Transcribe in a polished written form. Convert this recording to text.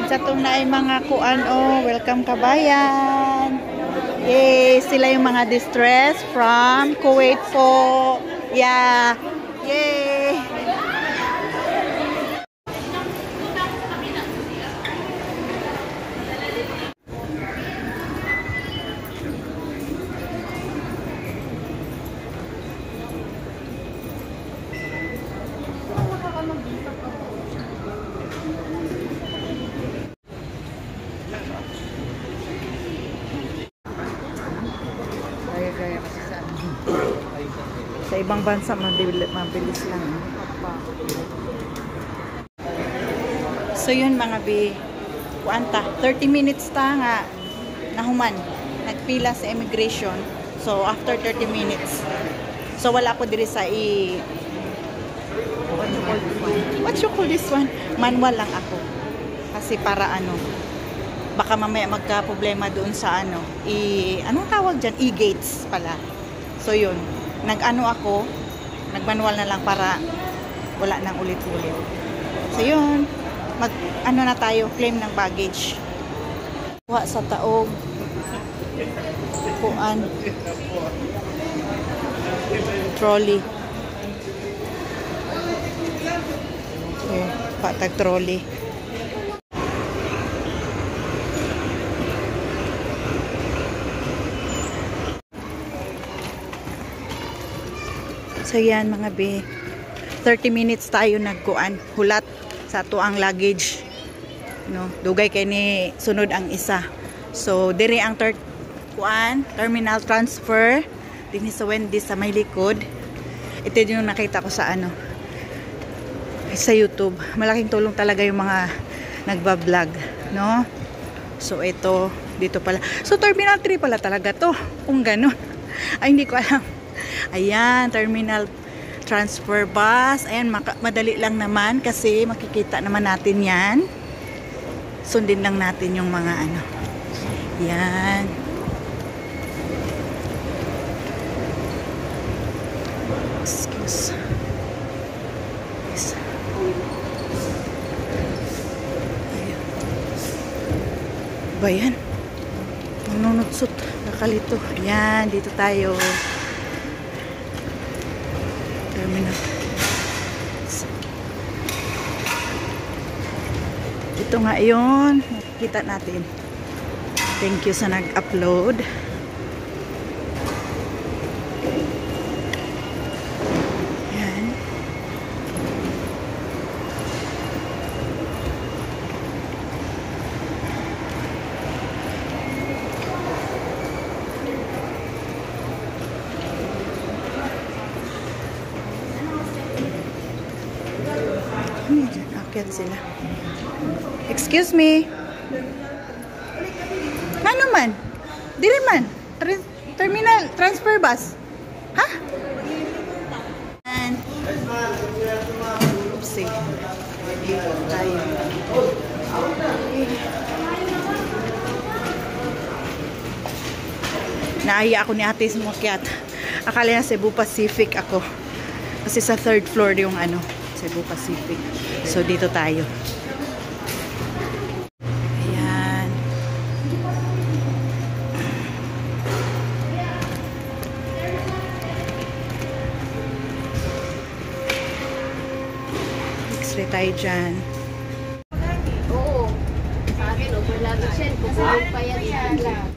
Kinsa tong na mga kuan welcome kabayan. Yay, sila yung mga distress from Kuwait po. Yeah. Yay. Gaya kasi sa ibang bansa mabilis lang. So yun mga bi, kuanta 30 minutes ta nga nahuman nagpila sa immigration. So after 30 minutes, so wala ko diri sa what you call this one, manual lang ako kasi para baka mamaya magka-problema doon sa anong tawag dyan? E-gates pala. So yun, nagmanual na lang para wala nang ulit-ulit. So yun, na tayo, claim ng baggage. Kuha sa taog. Kuan. Trolley. Okay, patag trolley. So yan mga be, 30 minutes tayo nagkuan, hulat sa tuang luggage. No, dugay kay ni sunod ang isa. So diri ang terminal transfer dinhi sa Wendy's sa may likod. Ito yung nakita ko sa sa YouTube. Malaking tulong talaga yung mga nagba-vlog, no? So ito dito pala. So terminal 3 pala talaga to. Kung ganun. Ay hindi ko alam. Ayan, terminal transfer bus. Ayan, madali lang naman kasi makikita naman natin yan. Sundin lang natin yung mga Yan. Excuse. Yes. Ayan. Ba yan? Manunutsot. Nakalito. Ayan, dito tayo. Terminal. Ito nga yun. Nakikita natin. Thank you sa nag-upload. Yan. Akyat sila. Excuse me. Ano man? Dili man. Terminal transfer bus. Ha? And oopsie. Tayo. Naaya ako ni ate sumakyat. Akala niya Cebu Pacific ako. Kasi sa 3rd floor yung Cebu Pacific. So dito tayo. Ayan. X-ray tayo dyan. Oo. Sa akin, overlapping siya. Kung pa yan.